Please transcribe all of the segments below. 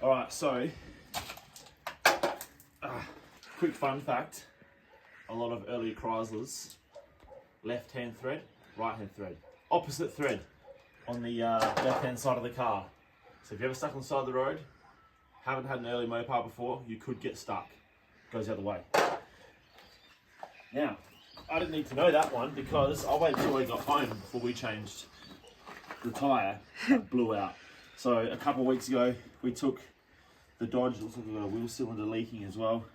All right, so quick fun fact: a lot of early Chryslers, left-hand thread, right-hand thread, opposite thread on the left-hand side of the car. So if you ever stuck on the side of the road, haven't had an early Mopar before, you could get stuck. Goes the other way. Now, I didn't need to know that one because I waited until we got home before we changed the tyre that blew out. So a couple of weeks ago, we took the Dodge, looks like we've got a wheel cylinder leaking as well.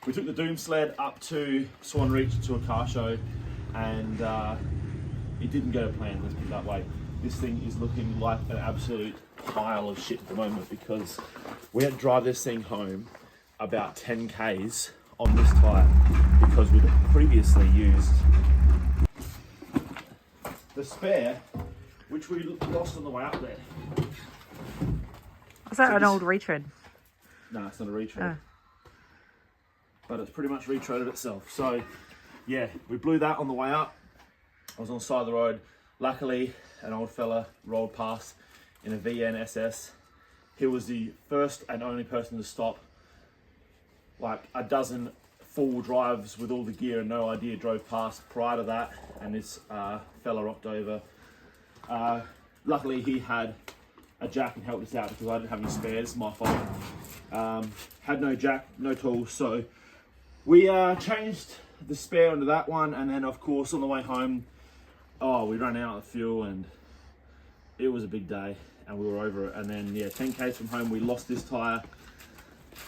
We took the Doom sled up to Swan Reach to a car show, and it didn't go to plan, let's put it that way. This thing is looking like an absolute pile of shit at the moment because we had to drive this thing home about 10 Ks on this tyre because we'd previously used the spare, which we lost on the way up there. Is that an old retread? No, it's not a retread. But it's pretty much retreaded itself. So yeah, we blew that on the way up. I was on the side of the road. Luckily, an old fella rolled past in a VN SS. He was the first and only person to stop. Like a dozen full drives with all the gear and no idea drove past prior to that, and this fella rocked over. Luckily he had a jack and helped us out because I didn't have any spares, my fault. Had no jack, no tools, so we changed the spare onto that one, and then of course on the way home, we ran out of fuel and it was a big day and we were over it. And then yeah, 10 Ks from home we lost this tyre.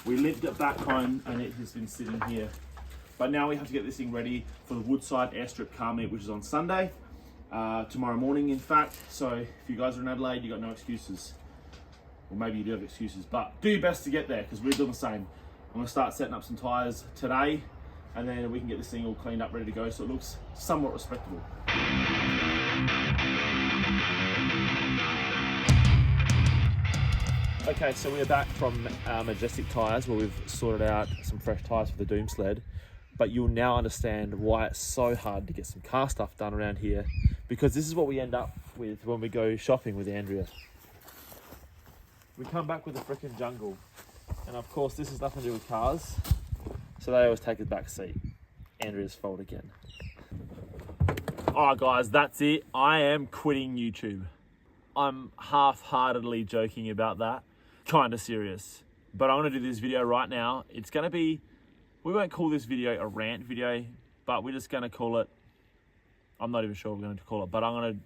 We limped it back home and it has been sitting here. But now we have to get this thing ready for the Woodside Airstrip car meet, which is on Sunday, tomorrow morning in fact. So if you guys are in Adelaide, you got no excuses. Or maybe you do have excuses, but do your best to get there because we're doing the same. I'm gonna start setting up some tyres today and then we can get this thing all cleaned up, ready to go so it looks somewhat respectable. Okay, so we are back from Majestic Tyres where we've sorted out some fresh tyres for the Doom sled, but you'll now understand why it's so hard to get some car stuff done around here, because this is what we end up with when we go shopping with Andrea. We come back with a frickin' jungle, and of course this has nothing to do with cars, so they always take a back seat. Andrea's fault again. Alright guys, that's it. I am quitting YouTube. I'm half-heartedly joking about that. Kind of serious. But I'm going to do this video right now. It's going to be, we won't call this video a rant video, but we're just going to call it, I'm not even sure what we're going to call it, but I'm going to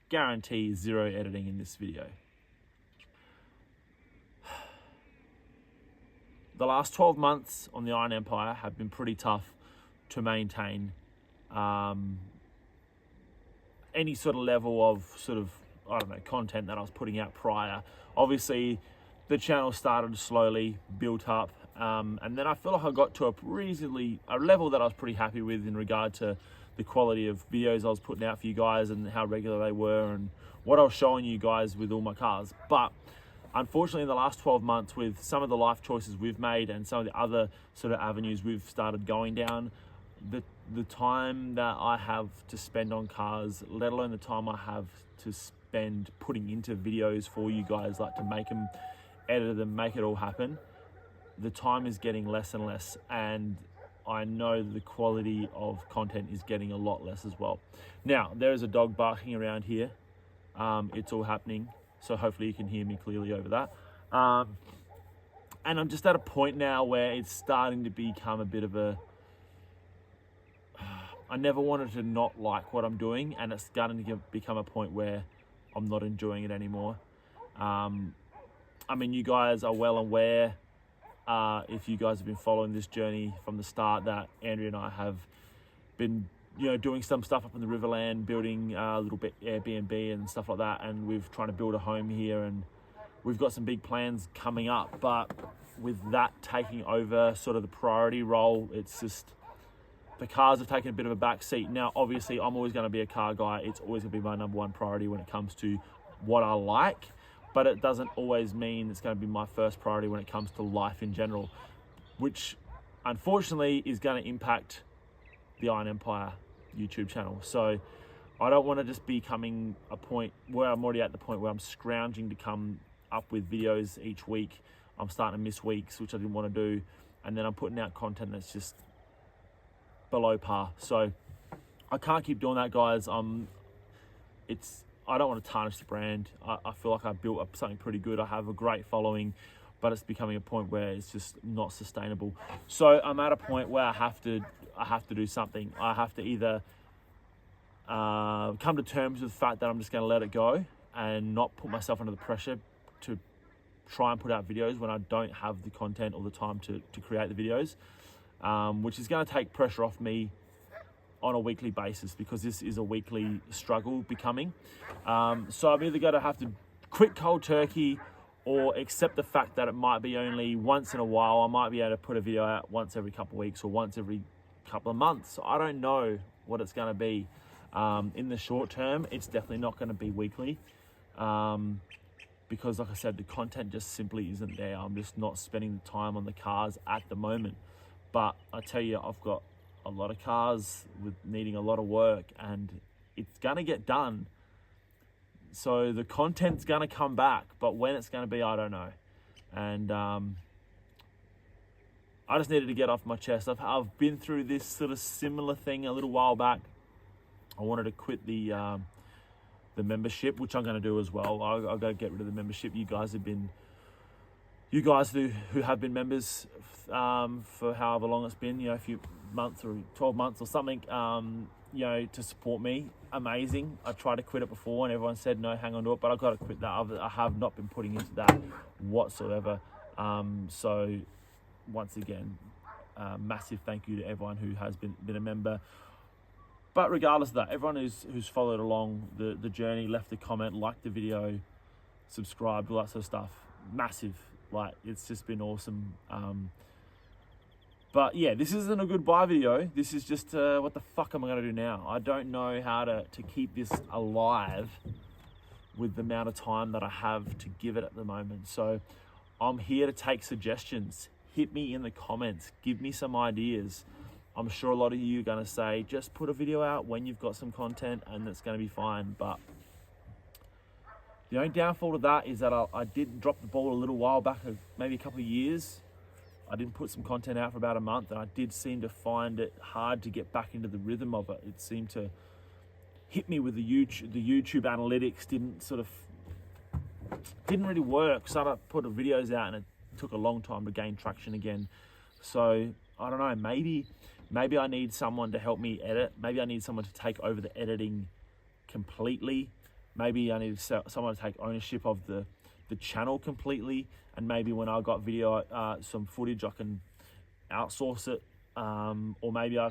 guarantee zero editing in this video. The last 12 months on the Iron Empire have been pretty tough to maintain any sort of level of I don't know, content that I was putting out prior. Obviously, the channel started slowly, built up, and then I feel like I got to a level that I was pretty happy with in regard to the quality of videos I was putting out for you guys and how regular they were and what I was showing you guys with all my cars. But unfortunately, in the last 12 months, with some of the life choices we've made and some of the other sort of avenues we've started going down, the time that I have to spend on cars, let alone the time I have to spend putting into videos for you guys, like to make them, edit them, make it all happen, the time is getting less and less, and I know the quality of content is getting a lot less as well. Now, there is a dog barking around here. It's all happening, so hopefully you can hear me clearly over that. And I'm just at a point now where it's starting to become a bit of a, I never wanted to not like what I'm doing, and it's starting to become a point where I'm not enjoying it anymore. I mean, you guys are well aware, if you guys have been following this journey from the start, that Andrea and I have been, doing some stuff up in the Riverland, building a little bit Airbnb and stuff like that, and we've trying to build a home here, and we've got some big plans coming up. But with that taking over sort of the priority role, it's just, the cars have taken a bit of a back seat. Now, obviously, I'm always going to be a car guy. It's always going to be my number one priority when it comes to what I like, but it doesn't always mean it's going to be my first priority when it comes to life in general, which unfortunately is going to impact the Iron Empire YouTube channel. So I don't want to just be coming a point where I'm already at the point where I'm scrounging to come up with videos each week. I'm starting to miss weeks, which I didn't want to do. And then I'm putting out content that's just below par. So I can't keep doing that, guys. I don't want to tarnish the brand. I feel like I built up something pretty good. I have a great following, but it's becoming a point where it's just not sustainable. So I'm at a point where I have to do something. I have to either come to terms with the fact that I'm just going to let it go and not put myself under the pressure to try and put out videos when I don't have the content or the time to create the videos, which is going to take pressure off me on a weekly basis, because this is a weekly struggle becoming. So I'm either going to have to quit cold turkey or accept the fact that it might be only once in a while. I might be able to put a video out once every couple of weeks or once every couple of months. I don't know what it's going to be. In the short term, it's definitely not going to be weekly, because like I said, the content just simply isn't there. I'm just not spending the time on the cars at the moment. But I tell you, I've got a lot of cars with needing a lot of work, and it's going to get done. So the content's going to come back, but when it's going to be, I don't know. And I just needed to get off my chest. I've been through this sort of similar thing a little while back. I wanted to quit the membership, which I'm going to do as well. I've got to get rid of the membership. You guys who have been members for however long it's been, a few months or 12 months or something, to support me, amazing. I tried to quit it before and everyone said no, hang on to it, but I've got to quit that. I have not been putting into that whatsoever. So once again, massive thank you to everyone who has been a member. But regardless of that, everyone who's followed along the journey, left a comment, liked the video, subscribed, all that sort of stuff, massive. Like, it's just been awesome. But yeah, this isn't a goodbye video. This is just what the fuck am I going to do now? I don't know how to keep this alive with the amount of time that I have to give it at the moment. So I'm here to take suggestions. Hit me in the comments. Give me some ideas. I'm sure a lot of you are going to say, just put a video out when you've got some content and it's going to be fine. But the only downfall to that is that I did drop the ball a little while back, maybe a couple of years. I didn't put some content out for about a month, and I did seem to find it hard to get back into the rhythm of it. It seemed to hit me with the YouTube analytics didn't really work. So I put the videos out and it took a long time to gain traction again. So I don't know, maybe I need someone to help me edit. Maybe I need someone to take over the editing completely. Maybe I need someone to take ownership of the channel completely. And maybe when I got video, some footage, I can outsource it. Or maybe I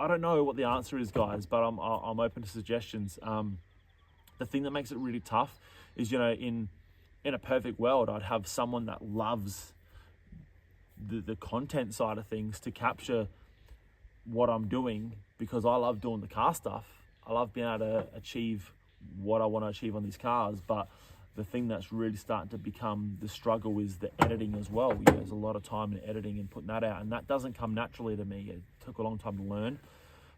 don't know what the answer is, guys, but I'm open to suggestions. The thing that makes it really tough is, in a perfect world, I'd have someone that loves the content side of things to capture what I'm doing, because I love doing the car stuff. I love being able to achieve what I want to achieve on these cars. But the thing that's really starting to become the struggle is the editing as well. There's a lot of time in editing and putting that out, and that doesn't come naturally to me. It took a long time to learn.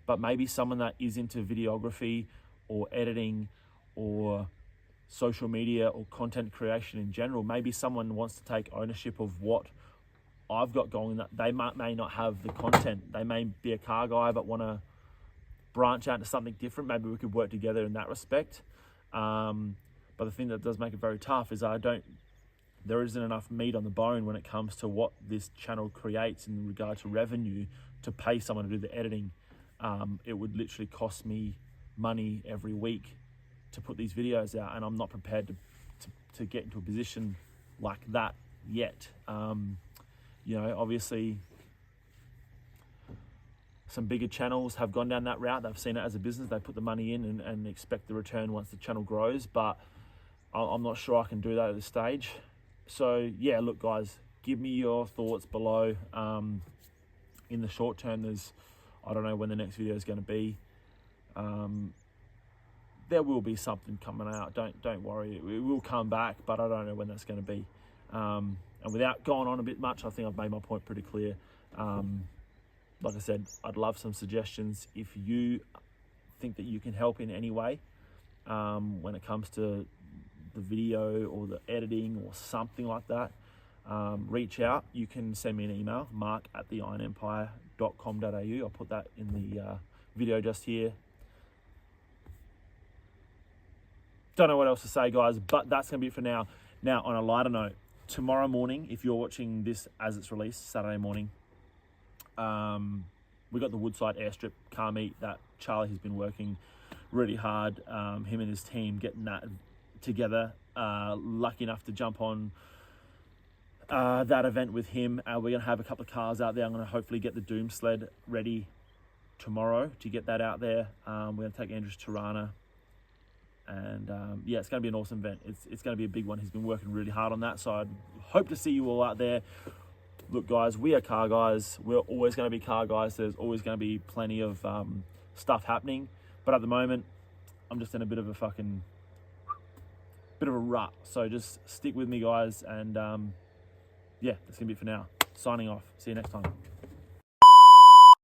But maybe someone that is into videography or editing or social media or content creation in general, maybe someone wants to take ownership of what I've got going, that they may not have the content. They may be a car guy but want to branch out to something different. Maybe we could work together in that respect. But the thing that does make it very tough is there isn't enough meat on the bone when it comes to what this channel creates in regard to revenue to pay someone to do the editing. It would literally cost me money every week to put these videos out, and I'm not prepared to get into a position like that yet. Obviously some bigger channels have gone down that route. They've seen it as a business. They put the money in and expect the return once the channel grows, but I'm not sure I can do that at this stage. So yeah, look guys, give me your thoughts below. In the short term, I don't know when the next video is going to be. There will be something coming out. Don't worry, it will come back, but I don't know when that's going to be. And without going on a bit much, I think I've made my point pretty clear. Like I said, I'd love some suggestions. If you think that you can help in any way when it comes to the video or the editing or something like that, reach out. You can send me an email, mark@theironempire.com.au. I'll put that in the video just here. Don't know what else to say, guys, but that's going to be it for now. Now, on a lighter note, tomorrow morning, if you're watching this as it's released, Saturday morning, we got the Woodside Airstrip car meet that Charlie has been working really hard, him and his team getting that together. Lucky enough to jump on that event with him. We're going to have a couple of cars out there. I'm going to hopefully get the Doom sled ready tomorrow to get that out there. We're going to take Andrew's Tirana. And yeah, it's going to be an awesome event. It's going to be a big one. He's been working really hard on that. So I hope to see you all out there. Look, guys, we are car guys. We're always going to be car guys. There's always going to be plenty of stuff happening. But at the moment, I'm just in a bit of a rut. So just stick with me, guys. And yeah, that's going to be it for now. Signing off. See you next time.